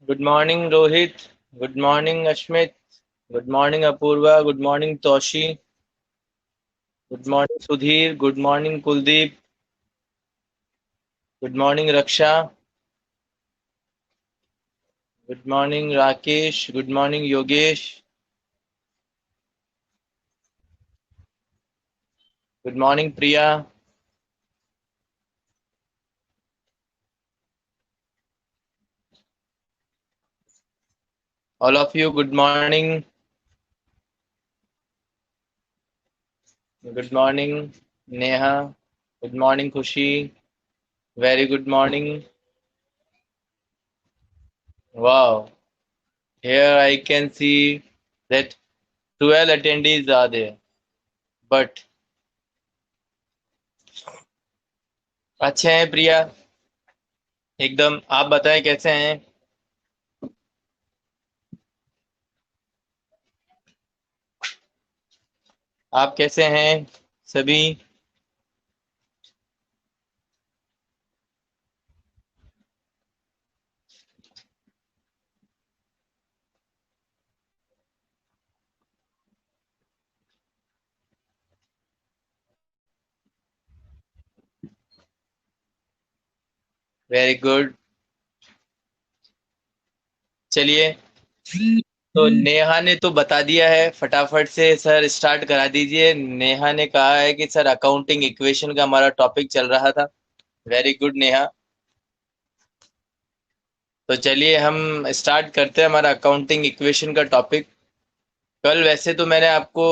Good morning, Rohit. Good morning, Ashmit. Good morning, Apurva. Good morning, Toshi. Good morning, Sudhir. Good morning, Kuldeep. Good morning, Raksha. Good morning, Rakesh. Good morning, Yogesh. Good morning, Priya. All of you, good morning. Good morning, Neha. Good morning, Khushi. Very good morning. Wow. Here I can see that 12 attendees are there. But अच्छे हैं प्रिया, एकदम। आप बताएं कैसे हैं? आप कैसे हैं सभी? Very good. चलिए, तो नेहा ने तो बता दिया है, फटाफट से सर स्टार्ट करा दीजिए। नेहा ने कहा है कि सर अकाउंटिंग इक्वेशन का हमारा टॉपिक चल रहा था। Very good Neha. तो चलिए हम स्टार्ट करते हैं हमारा अकाउंटिंग इक्वेशन का टॉपिक। कल वैसे तो मैंने आपको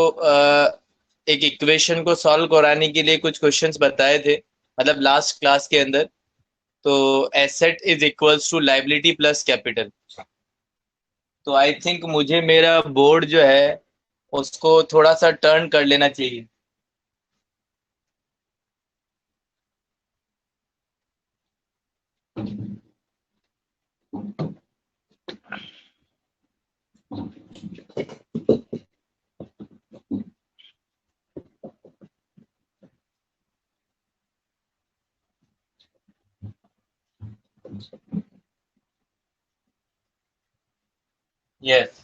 एक इक्वेशन को सॉल्व कराने के लिए कुछ क्वेश्चंस बताए थे, मतलब लास्ट क्लास के अंदर। तो asset is equals to liability plus capital. तो आई थिंक मुझे मेरा बोर्ड जो है उसको थोड़ा सा टर्न कर लेना चाहिए। यस,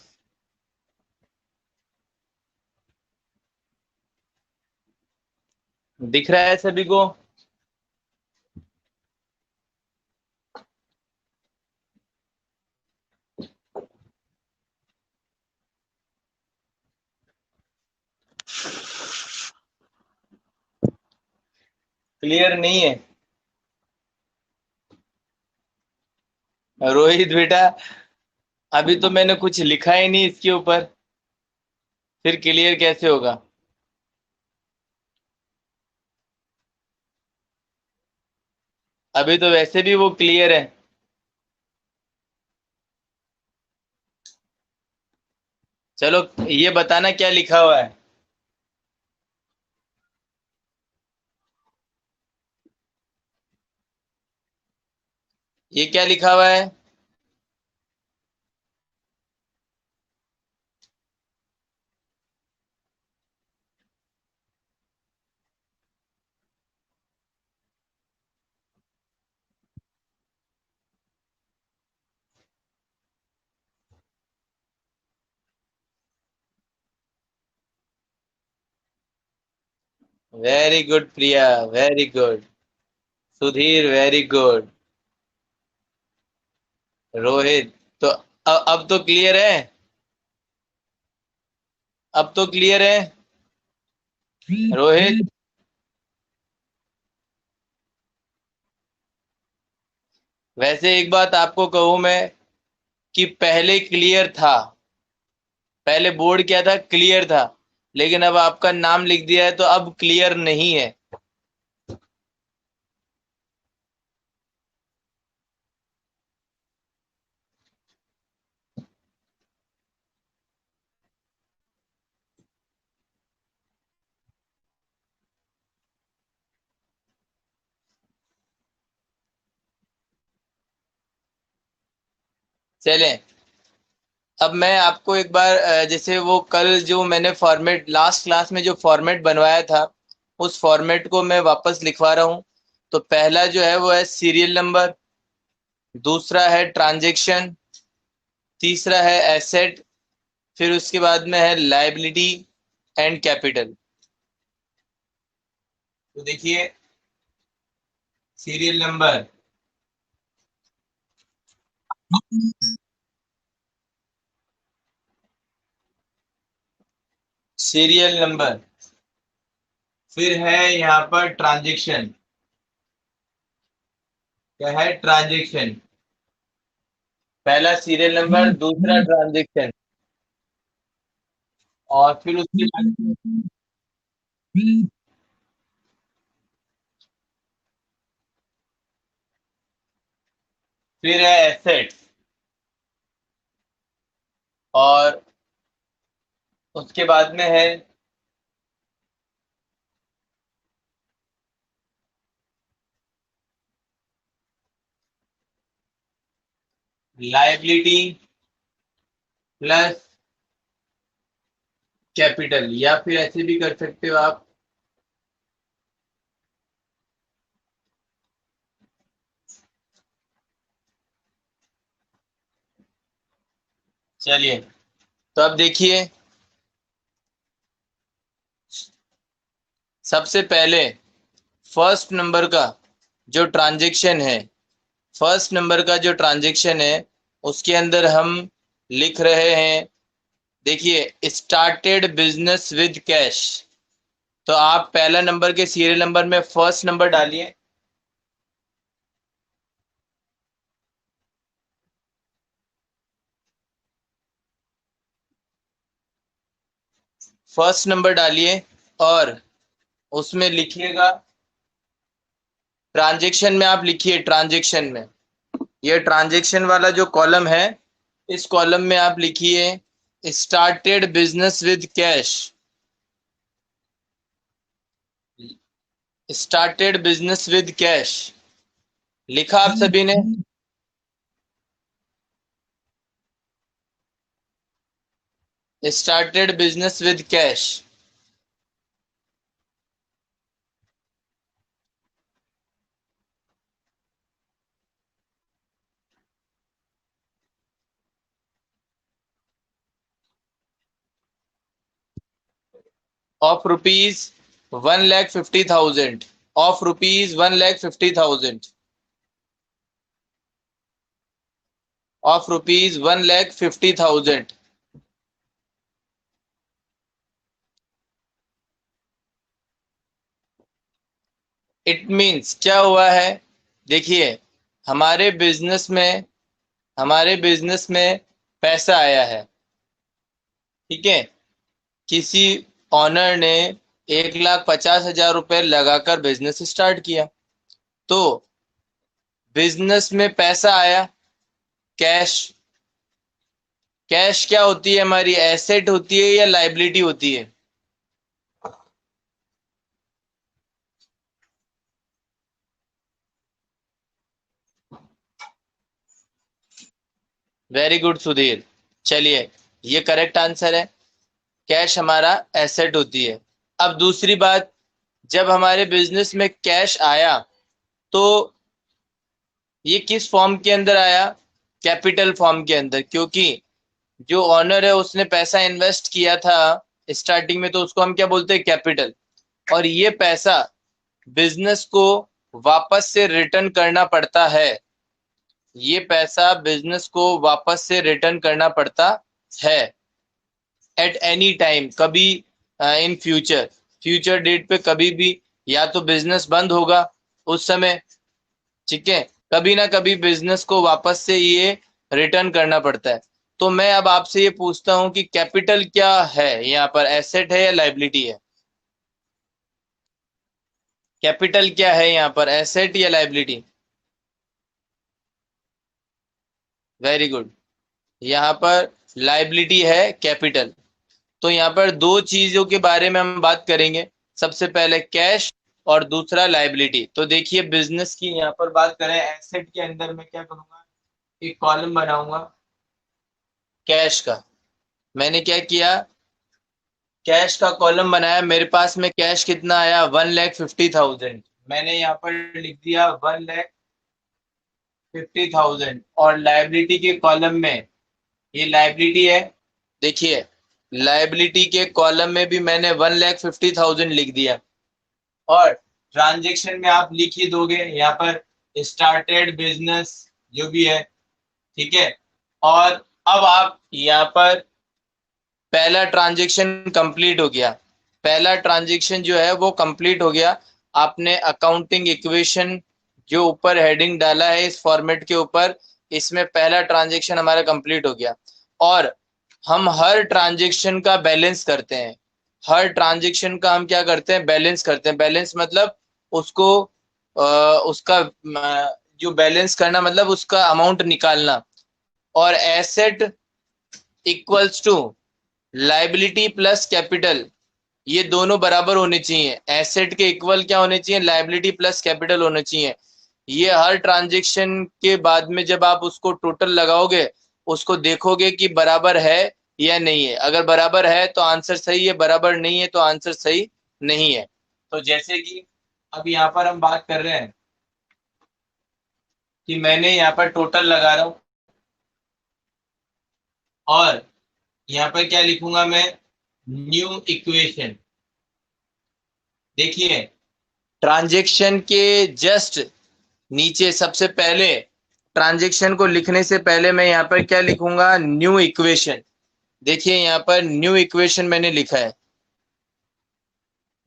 दिख रहा है सभी को? क्लियर नहीं है? रोहित बेटा, अभी तो मैंने कुछ लिखा ही नहीं इसके ऊपर, फिर क्लियर कैसे होगा? अभी तो वैसे भी वो क्लियर है। चलो, ये बताना क्या लिखा हुआ है। ये क्या लिखा हुआ है? Very good Priya, very good. Sudhir, very good. Rohit, तो अब तो क्लियर है। अब तो क्लियर है रोहित। वैसे एक बात आपको कहूं मैं, कि पहले क्लियर था। पहले बोर्ड क्या था? क्लियर था। लेकिन अब आपका नाम लिख दिया है तो अब क्लियर नहीं है। चलें, अब मैं आपको एक बार जैसे वो कल जो मैंने फॉर्मेट लास्ट क्लास में जो फॉर्मेट बनवाया था, उस फॉर्मेट को मैं वापस लिखवा रहा हूँ। तो पहला जो है वो है सीरियल नंबर, दूसरा है ट्रांजैक्शन, तीसरा है एसेट, फिर उसके बाद में है लायबिलिटी एंड कैपिटल। तो देखिए सीरियल नंबर, सीरियल नंबर, फिर है यहाँ पर ट्रांजैक्शन, क्या है ट्रांजैक्शन, पहला सीरियल नंबर, दूसरा ट्रांजैक्शन, और फिर उसके बाद फिर है एसेट, और उसके बाद में है लायबिलिटी प्लस कैपिटल, या फिर ऐसे भी कर सकते हो आप। चलिए, तो अब देखिए सबसे पहले फर्स्ट नंबर का जो ट्रांजैक्शन है, फर्स्ट नंबर का जो ट्रांजैक्शन है उसके अंदर हम लिख रहे हैं, देखिए स्टार्टेड बिजनेस विद कैश। तो आप पहला नंबर के सीरियल नंबर में फर्स्ट नंबर डालिए, फर्स्ट नंबर डालिए और उसमें लिखिएगा ट्रांजैक्शन में, आप लिखिए ट्रांजैक्शन में, ये ट्रांजैक्शन वाला जो कॉलम है इस कॉलम में आप लिखिए started business with cash, started business with cash. लिखा आप सभी ने? Started business with cash. Of rupees 1,50,000, of rupees 1,50,000, of rupees 1,50,000। It means क्या हुआ है, देखिए हमारे बिजनेस में, हमारे बिजनेस में पैसा आया है, ठीक है, किसी ऑनर ने 1,50,000 रुपए लगाकर बिजनेस स्टार्ट किया, तो बिजनेस में पैसा आया, कैश। कैश क्या होती है हमारी, एसेट होती है या लाइबिलिटी होती है? वेरी गुड सुधीर, चलिए ये करेक्ट आंसर है, कैश हमारा एसेट होती है। अब दूसरी बात, जब हमारे बिजनेस में कैश आया तो ये किस फॉर्म के अंदर आया, कैपिटल फॉर्म के अंदर, क्योंकि जो ऑनर है उसने पैसा इन्वेस्ट किया था स्टार्टिंग में, तो उसको हम क्या बोलते हैं, कैपिटल। और ये पैसा बिजनेस को वापस से रिटर्न करना पड़ता है, ये पैसा बिजनेस को वापस से रिटर्न करना पड़ता है एट एनी टाइम, कभी इन फ्यूचर, फ्यूचर डेट पे कभी भी, या तो बिजनेस बंद होगा उस समय, ठीक है, कभी ना कभी बिजनेस को वापस से ये रिटर्न करना पड़ता है। तो मैं अब आपसे ये पूछता हूं कि कैपिटल क्या है यहाँ पर, एसेट है या लाइबिलिटी है? कैपिटल क्या है यहाँ पर, एसेट या लाइबिलिटी? वेरी गुड, यहाँ पर लाइबिलिटी है कैपिटल। तो यहाँ पर दो चीजों के बारे में हम बात करेंगे, सबसे पहले कैश और दूसरा लाइबिलिटी। तो देखिए बिजनेस की यहाँ पर बात करें, एसेट के अंदर मैं क्या करूंगा, एक कॉलम बनाऊंगा कैश का। मैंने क्या किया, कैश का कॉलम बनाया, मेरे पास में कैश कितना आया, 1,50,000, मैंने यहाँ पर लिख दिया 1,50,000, और लाइबिलिटी के कॉलम में ये लाइबिलिटी है। देखिए लाइबिलिटी के कॉलम में भी मैंने 1,50,000 लिख दिया, और ट्रांजेक्शन में आप लिख ही दोगे यहाँ पर स्टार्टेड बिजनेस जो भी है, ठीक है। और अब आप यहाँ पर पहला ट्रांजेक्शन कंप्लीट हो गया, पहला ट्रांजेक्शन जो है वो कंप्लीट हो गया। आपने अकाउंटिंग इक्वेशन जो ऊपर हेडिंग डाला है इस फॉर्मेट के ऊपर, इसमें पहला ट्रांजेक्शन हमारा कंप्लीट हो गया। और हम हर ट्रांजेक्शन का बैलेंस करते हैं, हर ट्रांजेक्शन का हम क्या करते हैं, बैलेंस करते हैं। बैलेंस मतलब उसको उसका जो बैलेंस करना मतलब उसका अमाउंट निकालना। और asset equals to liability plus capital, ये दोनों बराबर होने चाहिए। एसेट के इक्वल क्या होने चाहिए, लाइबिलिटी प्लस कैपिटल होने चाहिए। ये हर ट्रांजेक्शन के बाद में जब आप उसको टोटल लगाओगे, उसको देखोगे कि बराबर है या नहीं है। अगर बराबर है तो आंसर सही है, बराबर नहीं है तो आंसर सही नहीं है। तो जैसे कि अब यहाँ पर हम बात कर रहे हैं कि मैंने यहाँ पर टोटल लगा रहा हूं, और यहाँ पर क्या लिखूंगा मैं, न्यू इक्वेशन। देखिए ट्रांजेक्शन के जस्ट नीचे सबसे पहले, ट्रांजेक्शन को लिखने से पहले मैं यहाँ पर क्या लिखूंगा, न्यू इक्वेशन। देखिए यहाँ पर न्यू इक्वेशन मैंने लिखा है।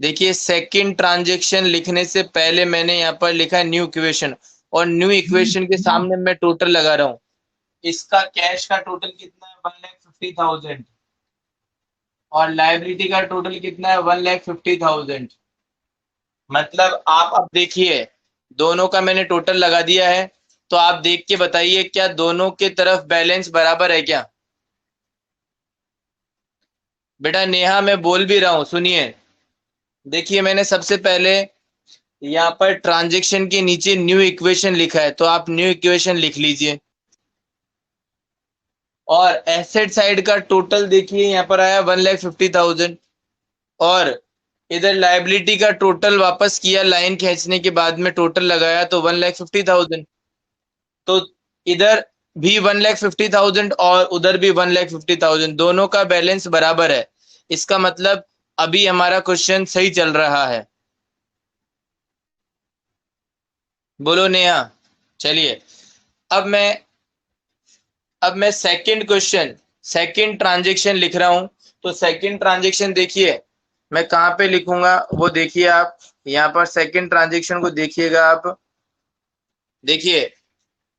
देखिए सेकंड ट्रांजेक्शन लिखने से पहले मैंने यहाँ पर लिखा है न्यू इक्वेशन, और न्यू इक्वेशन के सामने मैं टोटल लगा रहा हूँ। इसका कैश का टोटल कितना है, 1,50,000, और लाइबिलिटी का टोटल कितना है, 1,50,000। मतलब आप अब देखिए दोनों का मैंने टोटल लगा दिया है, तो आप देख के बताइए क्या दोनों के तरफ बैलेंस बराबर है क्या। बेटा नेहा मैं बोल भी रहा हूं, सुनिए। देखिए मैंने सबसे पहले यहाँ पर ट्रांजेक्शन के नीचे न्यू इक्वेशन लिखा है, तो आप न्यू इक्वेशन लिख लीजिए। और एसेट साइड का टोटल देखिए यहाँ पर आया 1,50,000, और इधर लाइबिलिटी का टोटल वापस किया, लाइन खींचने के बाद में टोटल लगाया तो 1,50,000। तो इधर भी 1,50,000 और उधर भी 1,50,000, दोनों का बैलेंस बराबर है। इसका मतलब अभी हमारा क्वेश्चन सही चल रहा है। बोलो नेहा। चलिए अब मैं सेकंड क्वेश्चन, सेकंड ट्रांजेक्शन लिख रहा हूं। तो सेकंड ट्रांजेक्शन देखिए मैं कहां पे लिखूंगा वो देखिए आप। यहाँ पर सेकंड ट्रांजेक्शन को देखिएगा आप। देखिए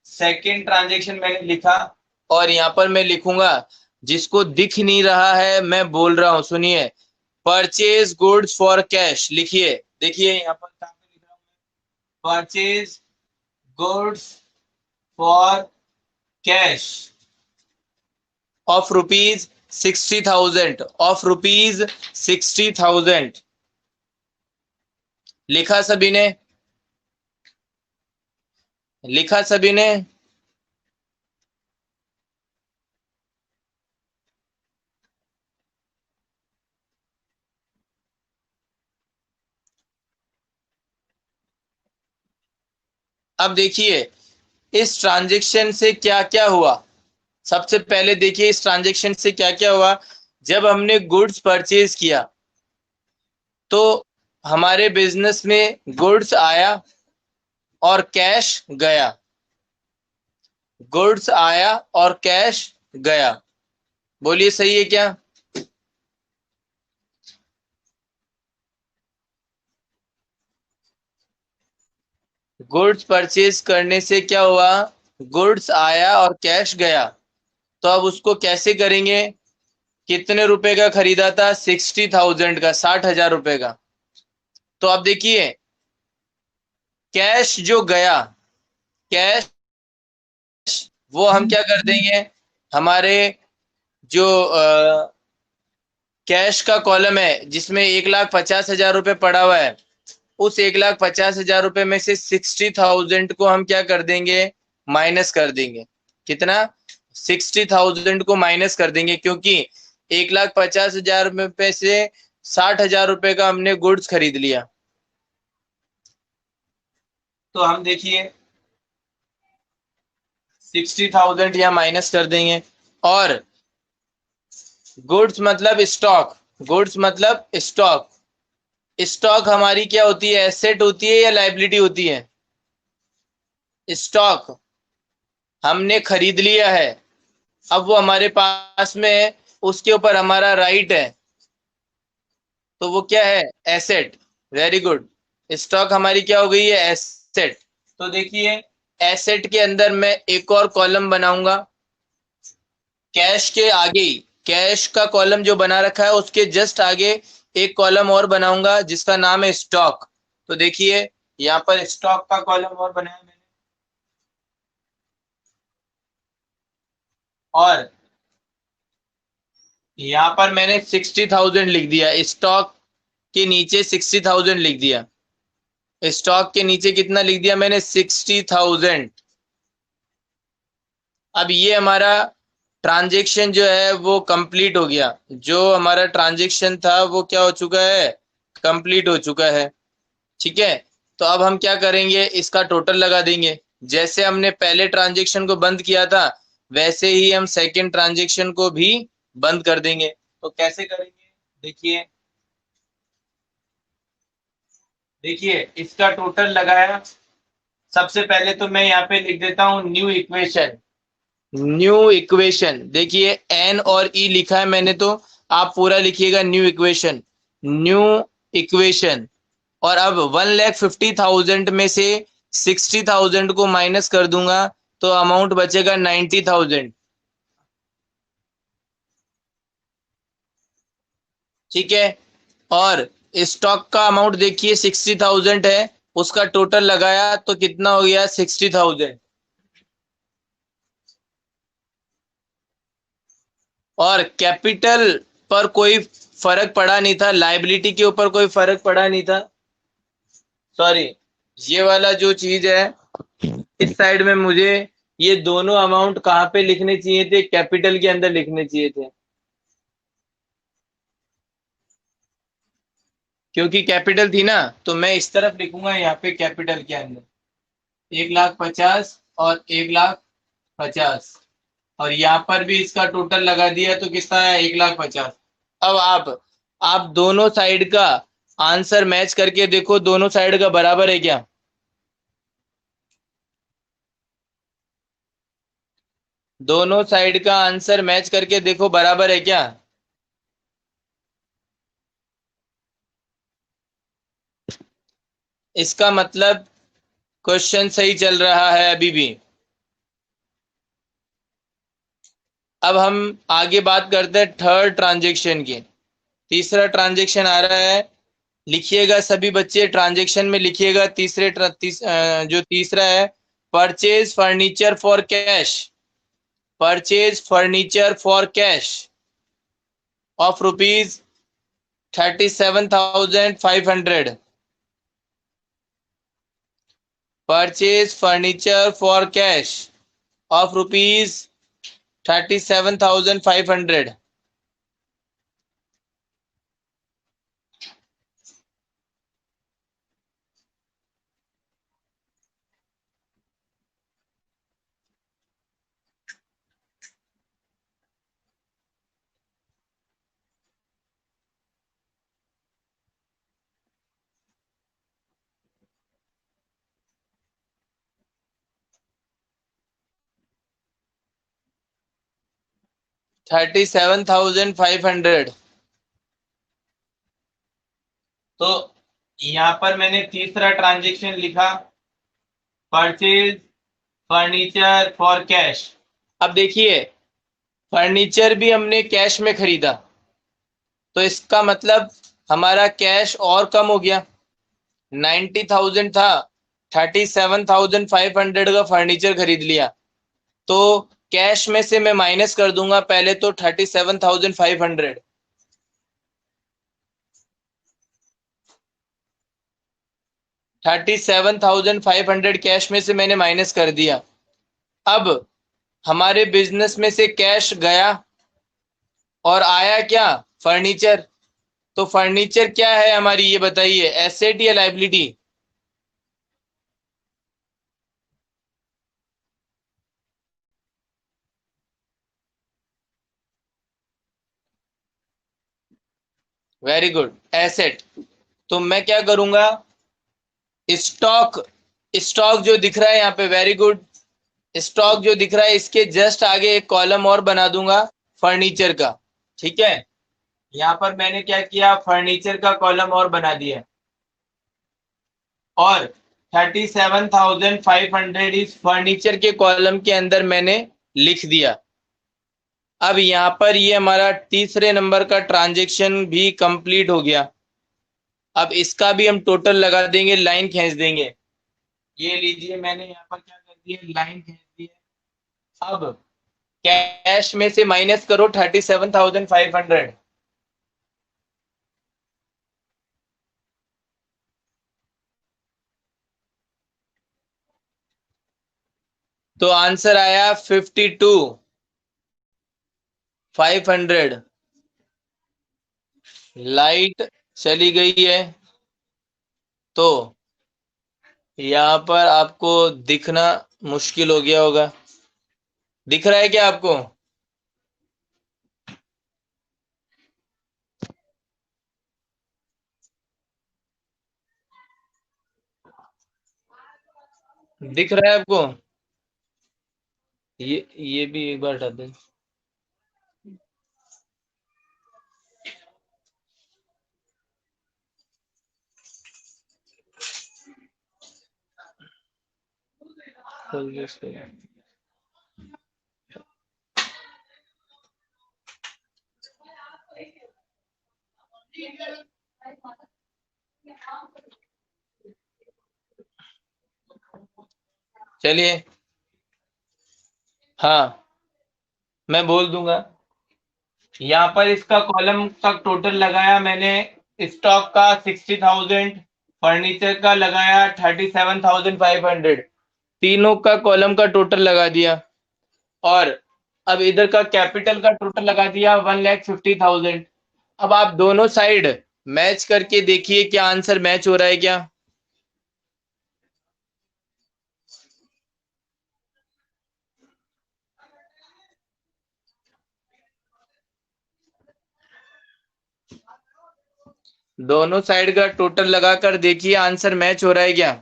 सेकंड ट्रांजेक्शन मैंने लिखा, और यहाँ पर मैं लिखूंगा, जिसको दिख नहीं रहा है मैं बोल रहा हूं, सुनिए। परचेज गुड्स फॉर कैश लिखिए। देखिए यहाँ पर कहां पे लिख रहा हूं, purchase goods for cash of rupees 60,000, of rupees 60,000। लिखा सभी ने, लिखा सभी ने। अब देखिए इस ट्रांजेक्शन से क्या क्या हुआ। सबसे पहले देखिए इस ट्रांजेक्शन से क्या क्या हुआ। जब हमने गुड्स परचेज किया तो हमारे बिजनेस में गुड्स आया और कैश गया, गुड्स आया और कैश गया। बोलिए सही है क्या। गुड्स परचेज करने से क्या हुआ, गुड्स आया और कैश गया। तो अब उसको कैसे करेंगे, कितने रुपए का खरीदा था, 60,000 का, 60,000 रुपए का। तो अब देखिए कैश जो गया, कैश वो हम क्या कर देंगे, हमारे जो कैश का कॉलम है जिसमें 1,50,000 रुपए पड़ा हुआ है, उस 1,50,000 रुपए में से 60,000 को हम क्या कर देंगे, माइनस कर देंगे। कितना, 60,000 को माइनस कर देंगे, क्योंकि 1,50,000 रुपए से 60,000 रुपए का हमने गुड्स खरीद लिया। तो हम देखिए 60,000 यहाँ माइनस कर देंगे, और गुड्स मतलब स्टॉक, गुड्स मतलब स्टॉक। स्टॉक हमारी क्या होती है, एसेट होती है या लाइबिलिटी होती है? स्टॉक हमने खरीद लिया है, अब वो हमारे पास में है, उसके ऊपर हमारा राइट है, तो वो क्या है, एसेट। Very good. स्टॉक हमारी क्या हो गई है, एसेट। तो देखिए, एसेट के अंदर मैं एक और कॉलम बनाऊंगा, कैश के आगे ही, कैश का कॉलम जो बना रखा है उसके जस्ट आगे एक कॉलम और बनाऊंगा जिसका नाम है स्टॉक। तो देखिए, यहाँ पर स्टॉक का कॉलम और बनाया मैंने, और यहाँ पर मैंने 60,000 लिख दिया, स्टॉक के नीचे 60,000 लिख दिया। स्टॉक के नीचे कितना लिख दिया मैंने, 60,000। अब ये हमारा ट्रांजेक्शन जो है वो कंप्लीट हो गया, जो हमारा ट्रांजेक्शन था वो क्या हो चुका है, कंप्लीट हो चुका है। ठीक है, तो अब हम क्या करेंगे, इसका टोटल लगा देंगे। जैसे हमने पहले ट्रांजेक्शन को बंद किया था वैसे ही हम सेकेंड ट्रांजेक्शन को भी बंद कर देंगे। तो कैसे करेंगे, देखिए, देखिए इसका टोटल लगाया। सबसे पहले तो मैं यहाँ पे लिख देता हूँ न्यू इक्वेशन। न्यू इक्वेशन, देखिए एन और ई लिखा है मैंने, तो आप पूरा लिखिएगा न्यू इक्वेशन, न्यू इक्वेशन। और अब 1,50,000 में से 60,000 को माइनस कर दूंगा तो अमाउंट बचेगा 90,000। ठीक है, और स्टॉक का अमाउंट देखिए 60,000 है, उसका टोटल लगाया तो कितना हो गया, 60,000। और कैपिटल पर कोई फर्क पड़ा नहीं था, लाइबिलिटी के ऊपर कोई फर्क पड़ा नहीं था। सॉरी, ये वाला जो चीज है इस साइड में मुझे ये दोनों अमाउंट कहाँ पे लिखने चाहिए थे, कैपिटल के अंदर लिखने चाहिए थे, क्योंकि कैपिटल थी ना, तो मैं इस तरफ लिखूंगा यहाँ पे कैपिटल के अंदर 1,50,000 और 1,50,000, और यहाँ पर भी इसका टोटल लगा दिया तो कितना है, 1,50,000। अब आप दोनों साइड का आंसर मैच करके देखो, दोनों साइड का बराबर है क्या? दोनों साइड का आंसर मैच करके देखो, बराबर है क्या? इसका मतलब क्वेश्चन सही चल रहा है अभी भी। अब हम आगे बात करते हैं थर्ड ट्रांजेक्शन की। तीसरा ट्रांजेक्शन आ रहा है, लिखिएगा सभी बच्चे, ट्रांजेक्शन में लिखिएगा जो तीसरा है, purchase furniture for cash. Purchase furniture for cash of ₹37,500। Purchase furniture for cash of ₹37,500। 37,500। तो यहाँ पर मैंने तीसरा ट्रांजेक्शन लिखा, परचेज फर्नीचर फॉर कैश। अब देखिए, फर्नीचर भी हमने कैश में खरीदा, तो इसका मतलब हमारा कैश और कम हो गया। 90,000 था, 37,500 का फर्नीचर खरीद लिया, तो कैश में से मैं माइनस कर दूंगा पहले तो 37,500। 37,500 कैश में से मैंने माइनस कर दिया। अब हमारे बिजनेस में से कैश गया और आया क्या, फर्नीचर। तो फर्नीचर क्या है हमारी, ये बताइए, एसेट या लाइबिलिटी? Very good. एसेट, तो मैं क्या करूंगा, स्टॉक, स्टॉक जो दिख रहा है यहाँ पे, वेरी गुड, स्टॉक जो दिख रहा है इसके जस्ट आगे एक कॉलम और बना दूंगा फर्नीचर का। ठीक है, यहाँ पर मैंने क्या किया, फर्नीचर का कॉलम और बना दिया, और 37,500 इस फर्नीचर के कॉलम के अंदर मैंने लिख दिया। अब यहाँ पर ये हमारा तीसरे नंबर का ट्रांजेक्शन भी कंप्लीट हो गया। अब इसका भी हम टोटल लगा देंगे, लाइन खींच देंगे। ये लीजिए, मैंने यहाँ पर क्या कर दिया, लाइन खींच दी है। अब कैश में से माइनस करो 37,500। तो आंसर आया 52,500। लाइट चली गई है, तो यहाँ पर आपको दिखना मुश्किल हो गया होगा। दिख रहा है क्या आपको? दिख रहा है आपको? ये भी एक बार हटा दें। खोल के इसको। चलिए, हाँ मैं बोल दूंगा। यहाँ पर इसका कॉलम का टोटल लगाया मैंने, स्टॉक का 60,000, फर्नीचर का लगाया 37,500, तीनों का कॉलम का टोटल लगा दिया। और अब इधर का कैपिटल का टोटल लगा दिया 1,50,000। अब आप दोनों साइड मैच करके देखिए क्या आंसर मैच हो रहा है क्या। दोनों साइड का टोटल लगाकर देखिए आंसर मैच हो रहा है क्या।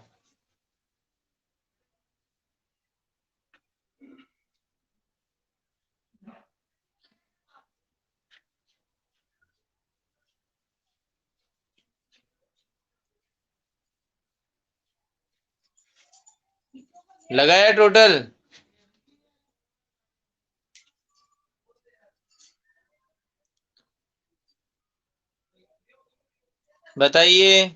लगाया टोटल? बताइए।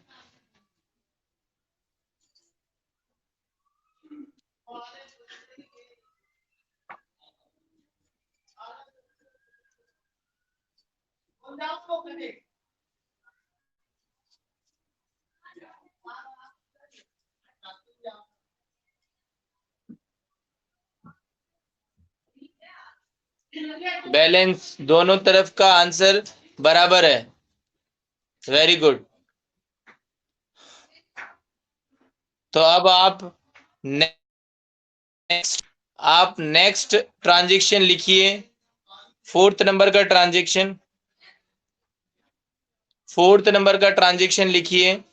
बैलेंस, दोनों तरफ का आंसर बराबर है, वेरी गुड। तो अब आप नेक्स्ट ट्रांजेक्शन लिखिए, फोर्थ नंबर का ट्रांजेक्शन, फोर्थ नंबर का ट्रांजेक्शन लिखिए।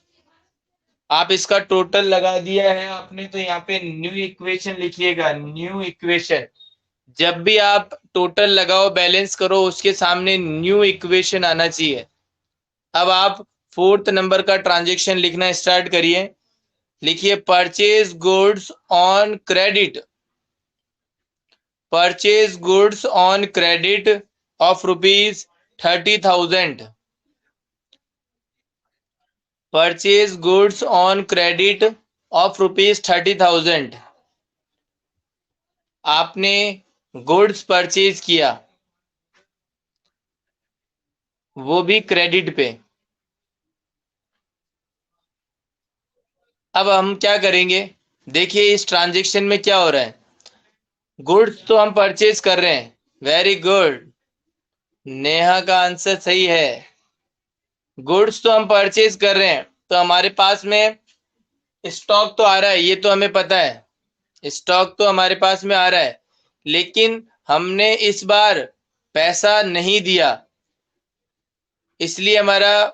आप इसका टोटल लगा दिया है आपने, तो यहाँ पे न्यू इक्वेशन लिखिएगा, न्यू इक्वेशन। जब भी आप टोटल लगाओ बैलेंस करो, उसके सामने न्यू इक्वेशन आना चाहिए। अब आप फोर्थ नंबर का ट्रांजेक्शन लिखना स्टार्ट करिए। लिखिए, purchase goods on credit, purchase goods on credit of ₹30,000, purchase goods on credit of ₹30,000। आपने गुड्स परचेज किया, वो भी क्रेडिट पे। अब हम क्या करेंगे, देखिए इस ट्रांजेक्शन में क्या हो रहा है। गुड्स तो हम परचेज कर रहे हैं, वेरी गुड, नेहा का आंसर सही है। गुड्स तो हम परचेज कर रहे हैं, तो हमारे पास में स्टॉक तो आ रहा है, ये तो हमें पता है, स्टॉक तो हमारे पास में आ रहा है। लेकिन हमने इस बार पैसा नहीं दिया, इसलिए हमारा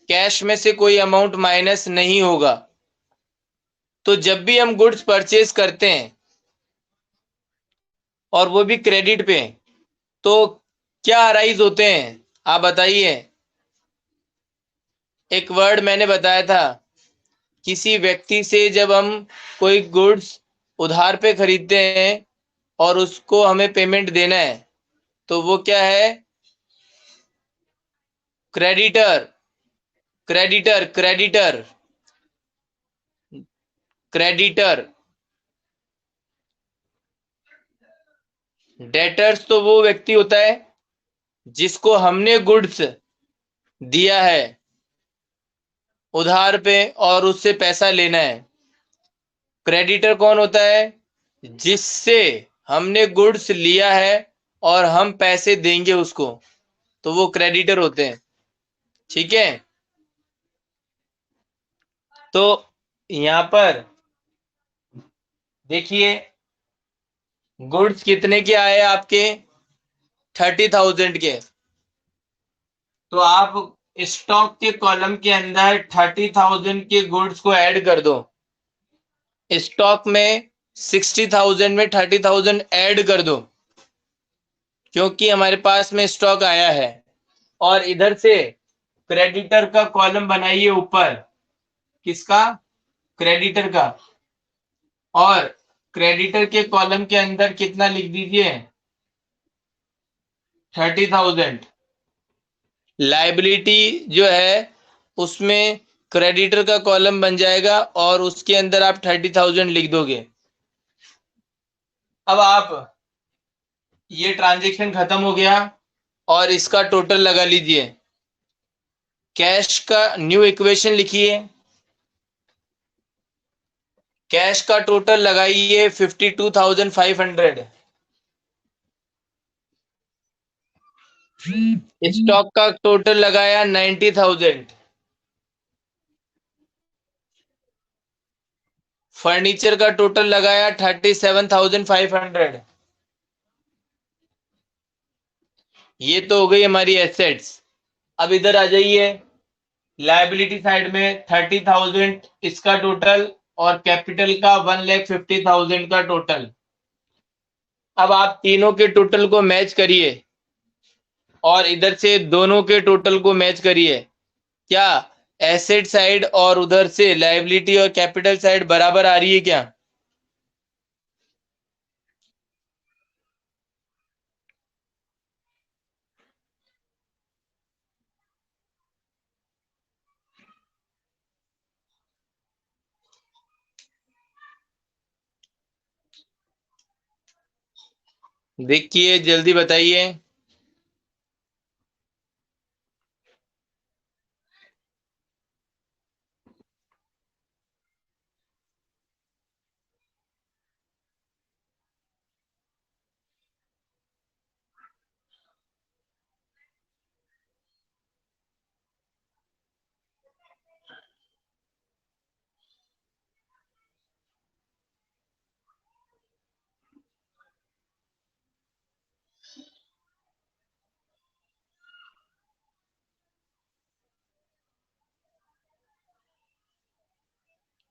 कैश में से कोई अमाउंट माइनस नहीं होगा। तो जब भी हम गुड्स परचेज करते हैं और वो भी क्रेडिट पे, तो क्या अराइज होते हैं आप बताइए। एक वर्ड मैंने बताया था, किसी व्यक्ति से जब हम कोई गुड्स उधार पे खरीदते हैं और उसको हमें पेमेंट देना है, तो वो क्या है? Creditor. Creditor creditor creditor. Debtors तो वो व्यक्ति होता है जिसको हमने गुड्स दिया है उधार पे और उससे पैसा लेना है। क्रेडिटर कौन होता है? जिससे हमने गुड्स लिया है और हम पैसे देंगे उसको, तो वो क्रेडिटर होते हैं। ठीक है, तो यहां पर देखिए, गुड्स कितने के आए आपके? 30,000 के। तो आप स्टॉक के कॉलम के अंदर 30,000 के गुड्स को ऐड कर दो। स्टॉक में 60,000 में 30,000 ऐड कर दो, क्योंकि हमारे पास में स्टॉक आया है। और इधर से क्रेडिटर का कॉलम बनाइए ऊपर। किसका? क्रेडिटर का। और क्रेडिटर के कॉलम के अंदर कितना लिख दीजिए? 30,000। लाइबिलिटी जो है उसमें क्रेडिटर का कॉलम बन जाएगा और उसके अंदर आप 30,000 लिख दोगे। अब आप ये ट्रांजेक्शन खत्म हो गया और इसका टोटल लगा लीजिए। कैश का न्यू इक्वेशन लिखिए। कैश का टोटल लगाइए 52,500। स्टॉक का टोटल लगाया 90,000। फर्नीचर का टोटल लगाया 37,500। ये तो हो गई हमारी एसेट्स। अब इधर आ जाइए, लायबिलिटी साइड में 30,000 इसका टोटल और कैपिटल का 1,50,000 का टोटल। अब आप तीनों के टोटल को मैच करिए और इधर से दोनों के टोटल को मैच करिए। क्या एसेट साइड और उधर से लायबिलिटी और कैपिटल साइड बराबर आ रही है क्या? देखिए जल्दी बताइए।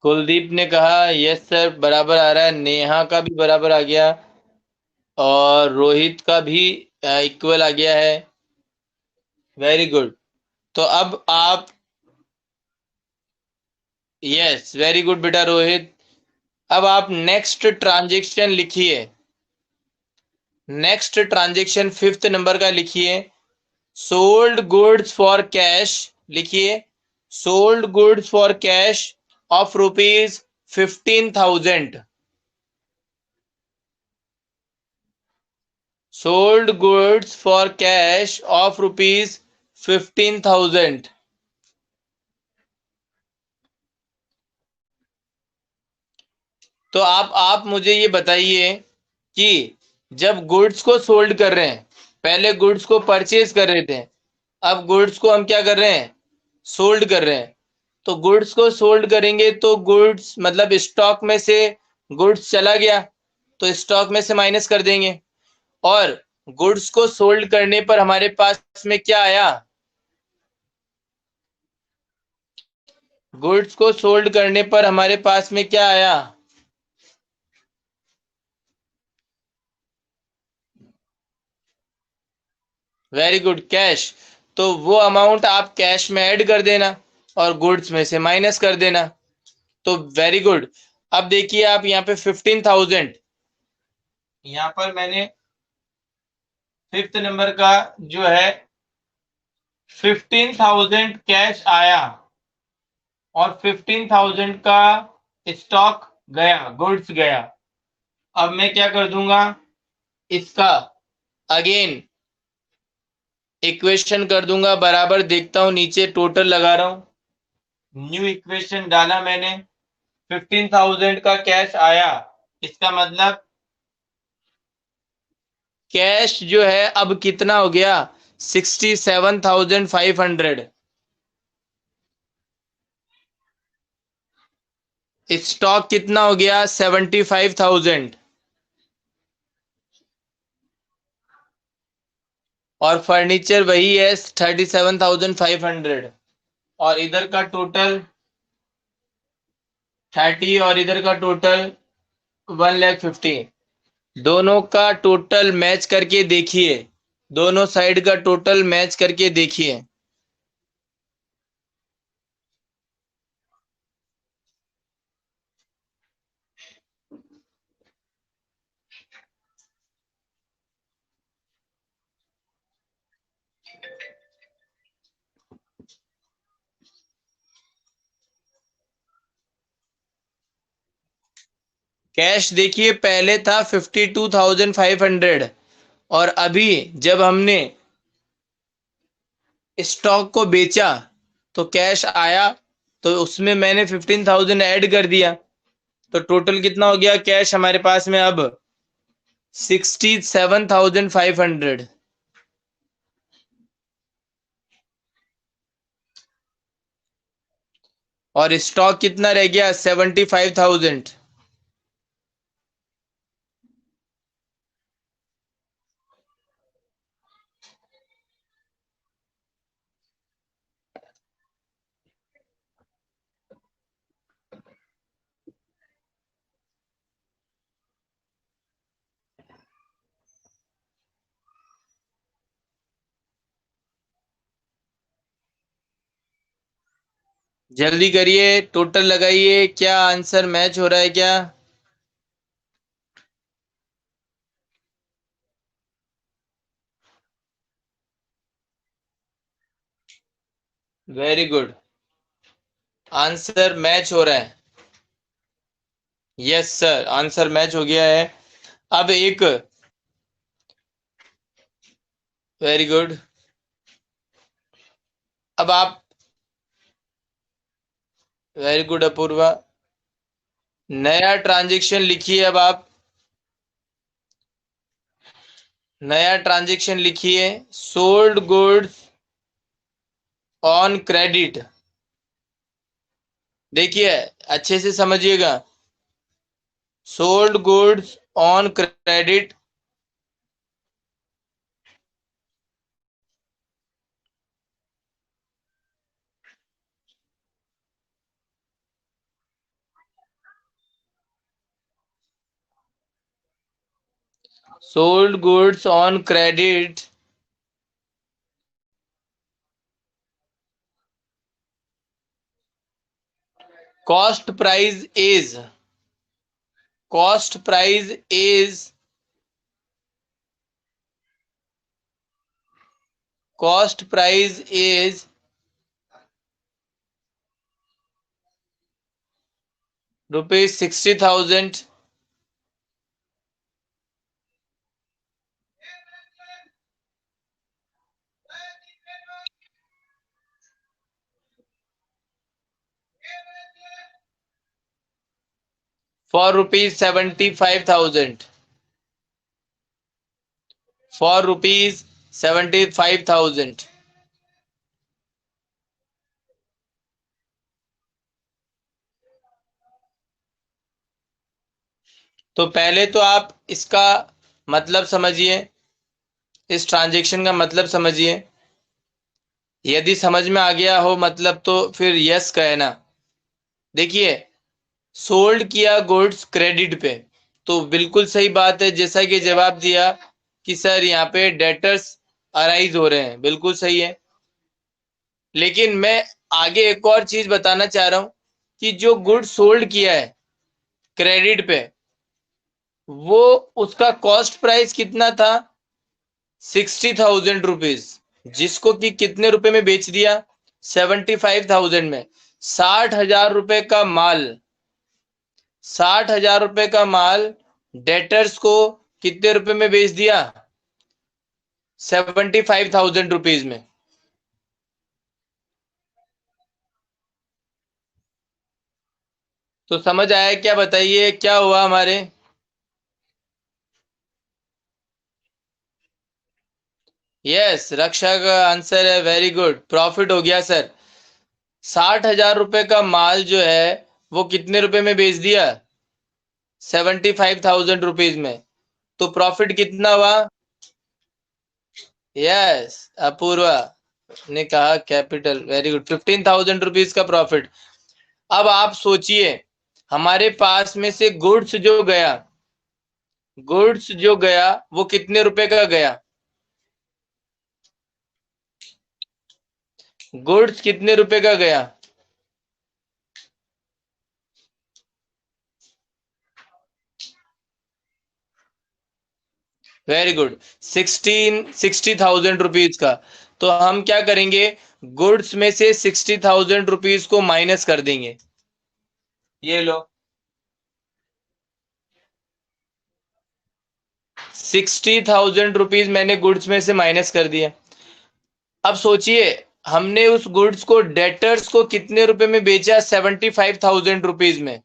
कुलदीप ने कहा यस सर बराबर आ रहा है, नेहा का भी बराबर आ गया और रोहित का भी इक्वल आ गया है। Very good. तो अब आप, यस वेरी गुड बेटा रोहित। अब आप नेक्स्ट ट्रांजेक्शन लिखिए। नेक्स्ट ट्रांजेक्शन फिफ्थ नंबर का लिखिए। सोल्ड गुड्स फॉर कैश लिखिए। Sold goods for cash of rupees 15,000। Sold goods for cash of rupees 15,000। तो आप मुझे ये बताइए कि जब गुड्स को सोल्ड कर रहे हैं, पहले गुड्स को परचेज कर रहे थे, अब गुड्स को हम क्या कर रहे हैं? सोल्ड कर रहे हैं। तो गुड्स को सोल्ड करेंगे तो गुड्स मतलब स्टॉक में से गुड्स चला गया तो स्टॉक में से माइनस कर देंगे। और गुड्स को सोल्ड करने पर हमारे पास में क्या आया? गुड्स को सोल्ड करने पर हमारे पास में क्या आया? Very good, cash. तो वो अमाउंट आप कैश में ऐड कर देना और गुड्स में से माइनस कर देना। तो वेरी गुड। अब देखिए आप यहाँ पे 15,000, यहाँ पर मैंने फिफ्थ नंबर का जो है 15,000 कैश आया और 15,000 का स्टॉक गया, गुड्स गया। अब मैं क्या कर दूंगा, इसका अगेन इक्वेशन कर दूंगा बराबर। देखता हूं, नीचे टोटल लगा रहा हूं, न्यू इक्वेशन डाला मैंने, 15,000 का कैश आया, इसका मतलब कैश जो है अब कितना हो गया, 67,500। स्टॉक कितना हो गया, 75,000। और फर्नीचर वही है 37,500। और इधर का टोटल 30 और इधर का टोटल 1,50,000। दोनों का टोटल मैच करके देखिए, दोनों साइड का टोटल मैच करके देखिए। कैश देखिए पहले था 52,500 और अभी जब हमने स्टॉक को बेचा तो कैश आया, तो उसमें मैंने 15,000 ऐड कर दिया, तो टोटल कितना हो गया कैश हमारे पास में अब, 67,500। और स्टॉक कितना रह गया, 75,000। जल्दी करिए, टोटल लगाइए, क्या आंसर मैच हो रहा है क्या? वेरी गुड, आंसर मैच हो रहा है। यस सर, आंसर मैच हो गया है। अब एक, वेरी गुड। अब आप, वेरी गुड अपूर्वा, नया ट्रांजैक्शन लिखिए। अब आप नया ट्रांजैक्शन लिखिए, सोल्ड गुड्स ऑन क्रेडिट। देखिए अच्छे से समझिएगा, sold goods on credit, sold goods on credit cost price is, cost price is, cost price is rupees 60,000 for rupees 75,000, for rupees 75,000। तो पहले तो आप इसका मतलब समझिए, इस ट्रांजैक्शन का मतलब समझिए। यदि समझ में आ गया हो मतलब तो फिर यस कहना, देखिए, सोल्ड किया गुड्स क्रेडिट पे, तो बिल्कुल सही बात है, जैसा कि जवाब दिया कि सर यहाँ पे डेटर्स अराइज हो रहे हैं, बिल्कुल सही है। लेकिन मैं आगे एक और चीज बताना चाह रहा हूं कि जो गुड सोल्ड किया है क्रेडिट पे, वो उसका कॉस्ट प्राइस कितना था? 60,000 रुपीज, जिसको कि कितने रुपए में बेच दिया? 75,000 में। 60,000 रुपए का माल, 60,000 रुपए का माल डेटर्स को कितने रुपए में बेच दिया? 75,000 रुपीज में। तो समझ आया क्या? बताइए क्या हुआ हमारे। यस, रक्षा का आंसर है, वेरी गुड, प्रॉफिट हो गया सर। 60,000 रुपए का माल जो है वो कितने रुपए में बेच दिया? 75,000 रुपीज में। तो प्रॉफिट कितना हुआ? यस, अपूर्वा ने कहा कैपिटल, वेरी गुड, 15,000 रुपीज का प्रॉफिट। अब आप सोचिए, हमारे पास में से गुड्स जो गया वो कितने रुपए का गया? गुड्स कितने रुपए का गया? वेरी गुड, 60,000 रुपीज का। तो हम क्या करेंगे, गुड्स में से 60,000 रुपीज को माइनस कर देंगे। ये लो, 60,000 रुपीज मैंने गुड्स में से माइनस कर दिया। अब सोचिए, हमने उस गुड्स को डेटर्स को कितने रुपए में बेचा? 75,000 रुपीज में।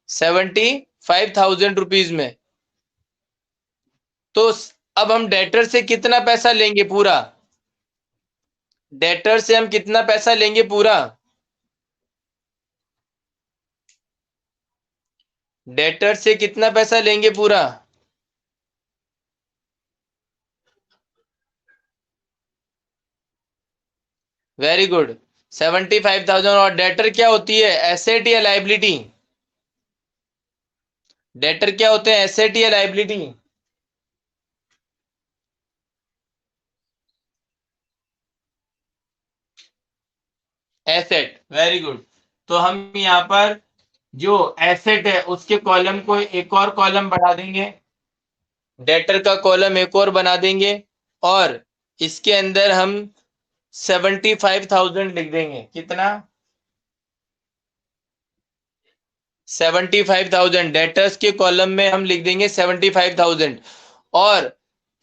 75,000 रुपीज में। तो अब हम डेटर से कितना पैसा लेंगे पूरा? डेटर से हम कितना पैसा लेंगे पूरा? डेटर से कितना पैसा लेंगे पूरा? Very good, 75,000। और डेटर क्या होती है, एसेट या लाइबिलिटी? डेटर क्या होते हैं, एसेट या लाइबिलिटी? Asset, very good. तो हम यहाँ पर जो एसेट है उसके कॉलम को एक और कॉलम बढ़ा देंगे, डेटर का कॉलम एक और बना देंगे, और इसके अंदर हम 75,000 लिख देंगे। कितना? 75,000। डेटर्स के कॉलम में हम लिख देंगे 75,000। और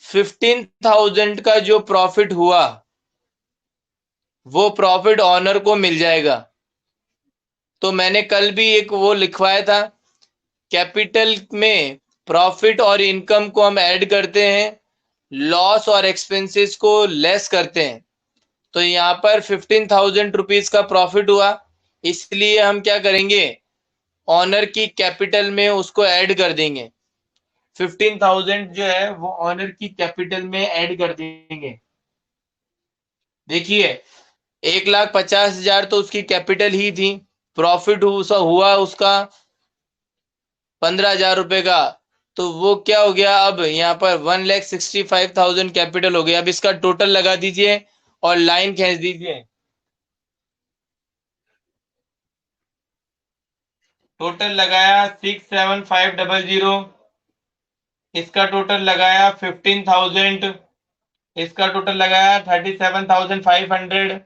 15,000 का जो प्रॉफिट हुआ वो प्रॉफिट ऑनर को मिल जाएगा। तो मैंने कल भी एक वो लिखवाया था, कैपिटल में प्रॉफिट और इनकम को हम ऐड करते हैं, लॉस और एक्सपेंसेस को लेस करते हैं। तो यहाँ पर 15,000 रुपीज का प्रॉफिट हुआ, इसलिए हम क्या करेंगे, ऑनर की कैपिटल में उसको ऐड कर देंगे। 15,000 जो है वो ऑनर की कैपिटल में ऐड कर देंगे। देखिए, 1,50,000 तो उसकी कैपिटल ही थी, प्रॉफिट हुआ उसका 15,000 रुपए का। तो वो क्या हो गया, अब यहाँ पर 1,65,000 कैपिटल हो गया। अब इसका टोटल लगा दीजिए और लाइन खींच दीजिए। टोटल लगाया 67500, इसका टोटल लगाया 15,000, इसका टोटल लगाया 37,500,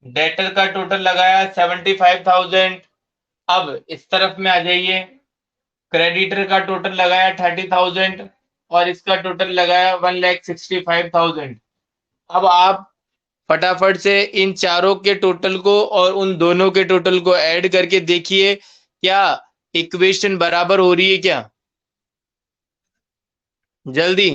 डेटर का टोटल लगाया 75,000। अब इस तरफ में आ जाइए, क्रेडिटर का टोटल लगाया 30,000 और इसका टोटल लगाया 1,65,000। अब आप फटाफट से इन चारों के टोटल को और उन दोनों के टोटल को ऐड करके देखिए, क्या इक्वेशन बराबर हो रही है क्या? जल्दी।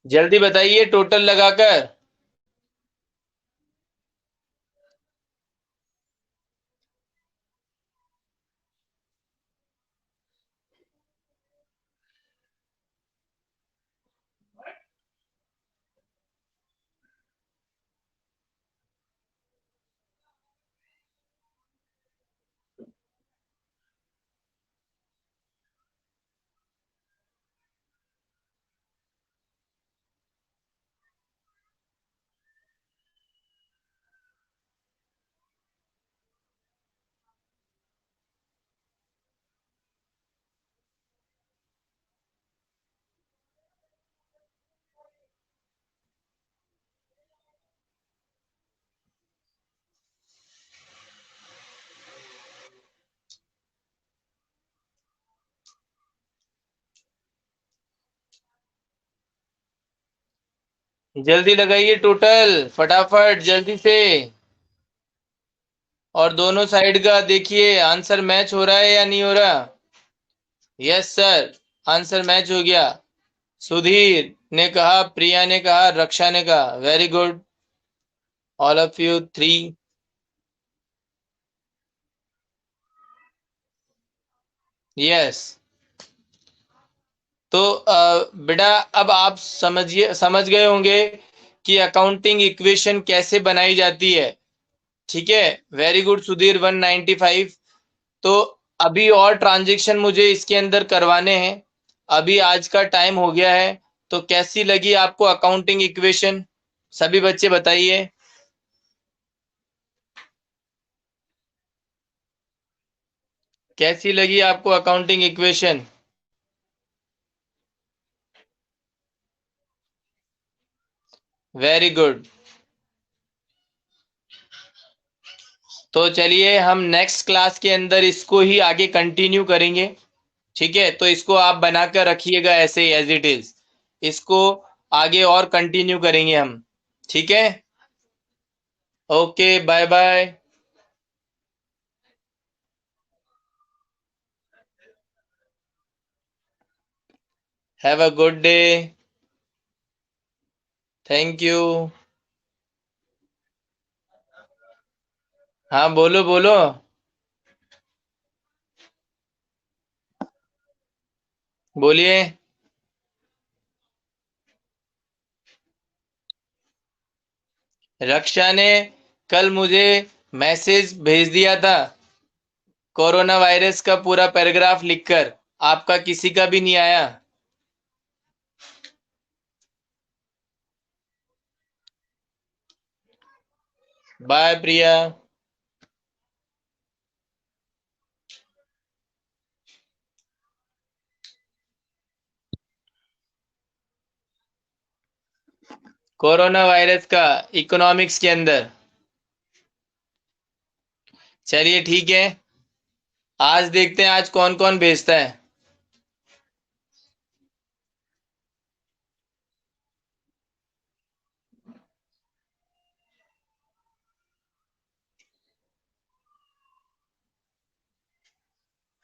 जल्दी बताइए टोटल लगाकर। जल्दी लगाइए टोटल, फटाफट जल्दी से। और दोनों साइड का देखिए आंसर मैच हो रहा है या नहीं हो रहा। यस सर, आंसर मैच हो गया। सुधीर ने कहा, प्रिया ने कहा, रक्षा ने कहा। Very good, all of you three. Yes. तो बेटा अब आप समझ गए होंगे कि अकाउंटिंग इक्वेशन कैसे बनाई जाती है। ठीक है, वेरी गुड सुधीर 195। तो अभी और ट्रांजैक्शन मुझे इसके अंदर करवाने हैं। अभी आज का टाइम हो गया है। तो कैसी लगी आपको अकाउंटिंग इक्वेशन, सभी बच्चे बताइए। कैसी लगी आपको अकाउंटिंग इक्वेशन। Very good. तो चलिए हम नेक्स्ट क्लास के अंदर इसको ही आगे कंटिन्यू करेंगे। ठीक है, तो इसको आप बनाकर रखिएगा ऐसे ही एज इट इज। इसको आगे और कंटिन्यू करेंगे हम। ठीक है, okay, bye bye. Have a good day. Thank you. हाँ बोलो बोलो। बोलिए। रक्षा ने कल मुझे मैसेज भेज दिया था कोरोना वायरस का पूरा पैराग्राफ लिखकर। आपका किसी का भी नहीं आया। बाय प्रिया। कोरोना वायरस का इकोनॉमिक्स के अंदर। चलिए ठीक है, आज देखते हैं आज कौन कौन भेजता है।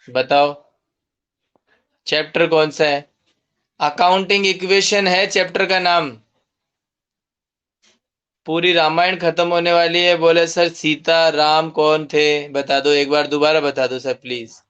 बताओ चैप्टर कौन सा है। अकाउंटिंग इक्वेशन है चैप्टर का नाम। पूरी रामायण खत्म होने वाली है। बोले सर सीता राम कौन थे, बता दो एक बार, दोबारा बता दो सर प्लीज।